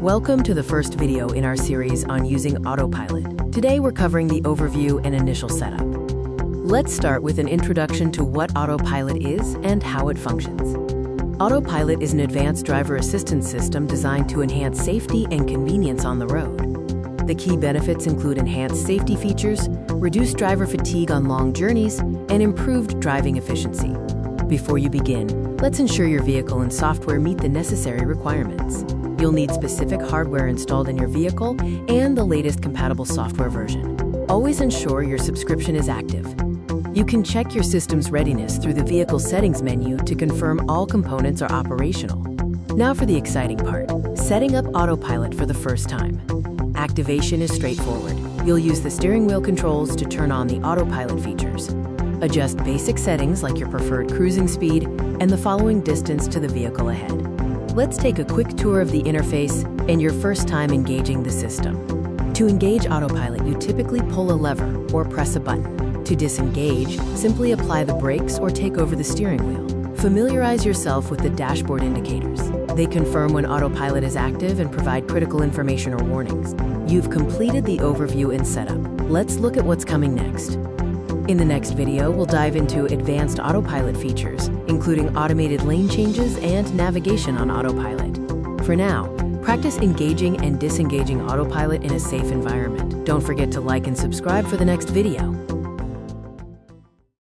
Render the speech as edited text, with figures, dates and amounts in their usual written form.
Welcome to the first video in our series on using Autopilot. Today we're covering the overview and initial setup. Let's start with an introduction to what Autopilot is and how it functions. Autopilot is an advanced driver assistance system designed to enhance safety and convenience on the road. The key benefits include enhanced safety features, reduced driver fatigue on long journeys, and improved driving efficiency. Before you begin, let's ensure your vehicle and software meet the necessary requirements. You'll need specific hardware installed in your vehicle and the latest compatible software version. Always ensure your subscription is active. You can check your system's readiness through the Vehicle Settings menu to confirm all components are operational. Now for the exciting part, setting up Autopilot for the first time. Activation is straightforward. You'll use the steering wheel controls to turn on the Autopilot features. Adjust basic settings like your preferred cruising speed and the following distance to the vehicle ahead. Let's take a quick tour of the interface and your first time engaging the system. To engage Autopilot, you typically pull a lever or press a button. To disengage, simply apply the brakes or take over the steering wheel. Familiarize yourself with the dashboard indicators. They confirm when Autopilot is active and provide critical information or warnings. You've completed the overview and setup. Let's look at what's coming next. In the next video, we'll dive into advanced Autopilot features, including automated lane changes and navigation on Autopilot. For now, practice engaging and disengaging Autopilot in a safe environment. Don't forget to like and subscribe for the next video.